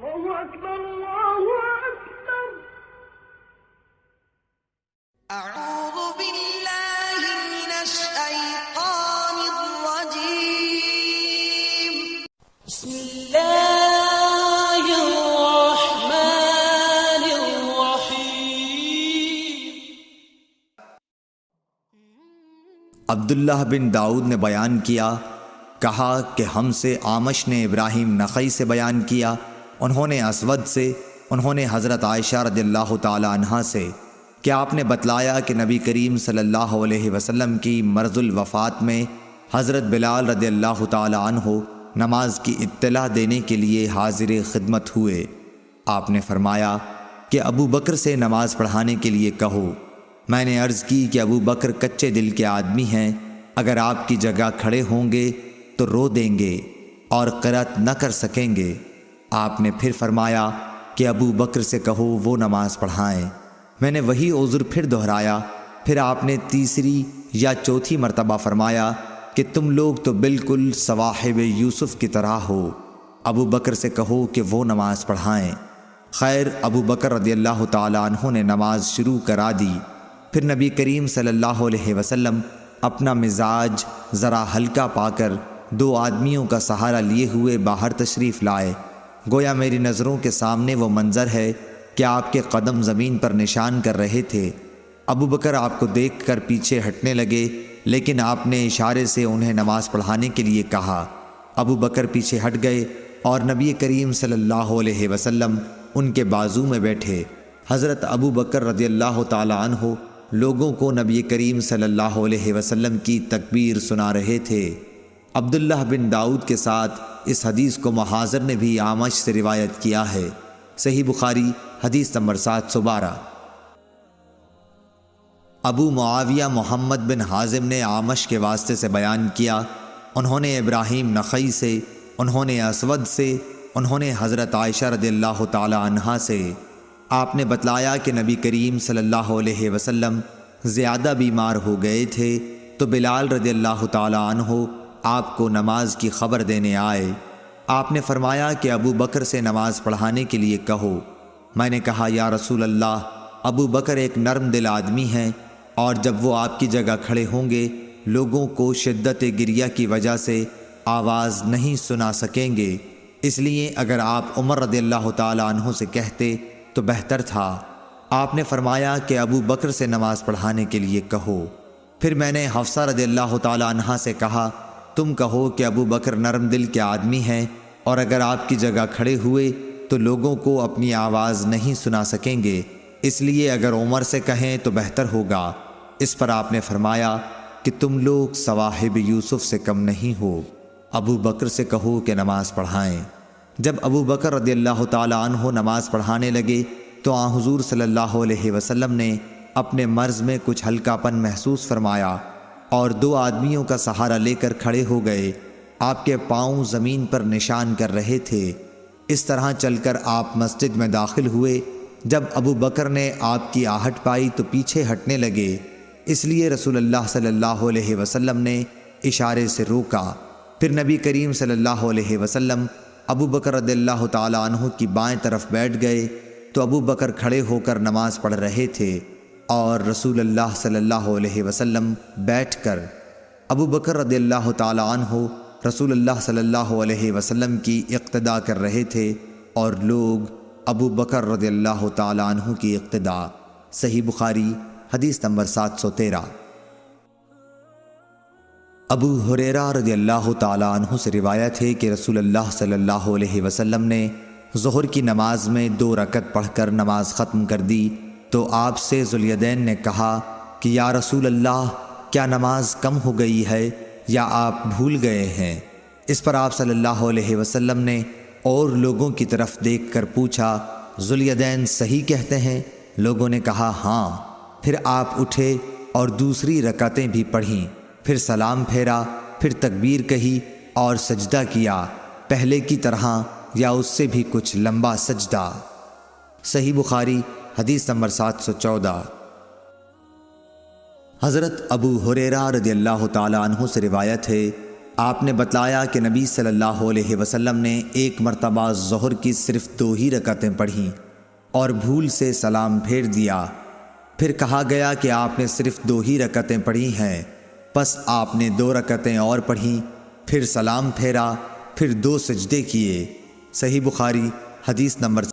الله أكبر الله أكبر. أعوذ بالله من الشيطان الرجيم. بسم الله الرحمن الرحيم. عبداللہ بن داؤد نے بیان کیا، کہا کہ ہم سے عامش نے ابراہیم نخعی سے بیان کیا، انہوں نے اسود سے، انہوں نے حضرت عائشہ رضی اللہ تعالی عنہا سے کہ آپ نے بتلایا کہ نبی کریم صلی اللہ علیہ وسلم کی مرض الوفات میں حضرت بلال رضی اللہ تعالی عنہ نماز کی اطلاع دینے کے لیے حاضر خدمت ہوئے۔ آپ نے فرمایا کہ ابو بکر سے نماز پڑھانے کے لیے کہو۔ میں نے عرض کی کہ ابو بکر کچے دل کے آدمی ہیں، اگر آپ کی جگہ کھڑے ہوں گے تو رو دیں گے اور قرأت نہ کر سکیں گے۔ آپ نے پھر فرمایا کہ ابو بکر سے کہو وہ نماز پڑھائیں۔ میں نے وہی عذر پھر دہرایا، پھر آپ نے تیسری یا چوتھی مرتبہ فرمایا کہ تم لوگ تو بالکل صواحب یوسف کی طرح ہو، ابو بکر سے کہو کہ وہ نماز پڑھائیں۔ خیر، ابو بکر رضی اللہ تعالیٰ عنہ نے نماز شروع کرا دی۔ پھر نبی کریم صلی اللہ علیہ وسلم اپنا مزاج ذرا ہلکا پا کر دو آدمیوں کا سہارا لیے ہوئے باہر تشریف لائے۔ گویا میری نظروں کے سامنے وہ منظر ہے کہ آپ کے قدم زمین پر نشان کر رہے تھے۔ ابو بکر آپ کو دیکھ کر پیچھے ہٹنے لگے، لیکن آپ نے اشارے سے انہیں نماز پڑھانے کے لیے کہا۔ ابو بکر پیچھے ہٹ گئے اور نبی کریم صلی اللہ علیہ وسلم ان کے بازو میں بیٹھے۔ حضرت ابو بکر رضی اللہ تعالی عنہ لوگوں کو نبی کریم صلی اللہ علیہ وسلم کی تکبیر سنا رہے تھے۔ عبداللہ بن داؤد کے ساتھ اس حدیث کو محاذر نے بھی عامش سے روایت کیا ہے۔ صحیح بخاری حدیث نمبر 712۔ ابو معاویہ محمد بن حازم نے عامش کے واسطے سے بیان کیا، انہوں نے ابراہیم نخعی سے، انہوں نے اسود سے، انہوں نے حضرت عائشہ رضی اللہ تعالی عنہا سے۔ آپ نے بتلایا کہ نبی کریم صلی اللہ علیہ وسلم زیادہ بیمار ہو گئے تھے تو بلال رضی اللہ تعالی عنہ آپ کو نماز کی خبر دینے آئے۔ آپ نے فرمایا کہ ابو بکر سے نماز پڑھانے کے لیے کہو۔ میں نے کہا یا رسول اللہ، ابو بکر ایک نرم دل آدمی ہیں اور جب وہ آپ کی جگہ کھڑے ہوں گے لوگوں کو شدت گریہ کی وجہ سے آواز نہیں سنا سکیں گے، اس لیے اگر آپ عمر رضی اللہ تعالی عنہ سے کہتے تو بہتر تھا۔ آپ نے فرمایا کہ ابو بکر سے نماز پڑھانے کے لیے کہو۔ پھر میں نے حفصہ رضی اللہ تعالی عنہا سے کہا تم کہو کہ ابو بکر نرم دل کے آدمی ہیں اور اگر آپ کی جگہ کھڑے ہوئے تو لوگوں کو اپنی آواز نہیں سنا سکیں گے، اس لیے اگر عمر سے کہیں تو بہتر ہوگا۔ اس پر آپ نے فرمایا کہ تم لوگ صواحب یوسف سے کم نہیں ہو، ابو بکر سے کہو کہ نماز پڑھائیں۔ جب ابو بکر رضی اللہ تعالی عنہ نماز پڑھانے لگے تو آن حضور صلی اللہ علیہ وسلم نے اپنے مرض میں کچھ ہلکا پن محسوس فرمایا اور دو آدمیوں کا سہارا لے کر کھڑے ہو گئے۔ آپ کے پاؤں زمین پر نشان کر رہے تھے۔ اس طرح چل کر آپ مسجد میں داخل ہوئے۔ جب ابو بکر نے آپ کی آہٹ پائی تو پیچھے ہٹنے لگے، اس لیے رسول اللہ صلی اللہ علیہ وسلم نے اشارے سے روکا۔ پھر نبی کریم صلی اللہ علیہ وسلم ابو بکر رضی اللہ تعالی عنہ کی بائیں طرف بیٹھ گئے تو ابو بکر کھڑے ہو کر نماز پڑھ رہے تھے اور رسول اللہ صلی اللہ علیہ وسلم بیٹھ کر۔ ابو بکر رضی اللہ تعالی عنہ رسول اللہ صلی اللہ علیہ وسلم کی اقتداء کر رہے تھے اور لوگ ابو بکر رضی اللہ تعالی عنہ کی اقتداء۔ صحیح بخاری حدیث نمبر 713۔ ابو ہریرہ رضی اللہ تعالی عنہ سے روایت ہے کہ رسول اللہ صلی اللہ علیہ وسلم نے ظہر کی نماز میں 2 رکعت پڑھ کر نماز ختم کر دی تو آپ سے ذوالیدین نے کہا کہ یا رسول اللہ، کیا نماز کم ہو گئی ہے یا آپ بھول گئے ہیں؟ اس پر آپ صلی اللہ علیہ وسلم نے اور لوگوں کی طرف دیکھ کر پوچھا ذوالیدین صحیح کہتے ہیں؟ لوگوں نے کہا ہاں۔ پھر آپ اٹھے اور دوسری رکعتیں بھی پڑھیں، پھر سلام پھیرا، پھر تکبیر کہی اور سجدہ کیا، پہلے کی طرح یا اس سے بھی کچھ لمبا سجدہ۔ صحیح بخاری حدیث نمبر 714۔ حضرت ابو ہریرہ رضی اللہ تعالی عنہ سے روایت ہے آپ نے بتلایا کہ نبی صلی اللہ علیہ وسلم نے ایک مرتبہ ظہر کی صرف 2 ہی رکعتیں پڑھیں اور بھول سے سلام پھیر دیا۔ پھر کہا گیا کہ آپ نے صرف 2 ہی رکعتیں پڑھی ہیں، پس آپ نے 2 رکعتیں اور پڑھیں، پھر سلام پھیرا، پھر 2 سجدے کیے۔ صحیح بخاری حدیث نمبر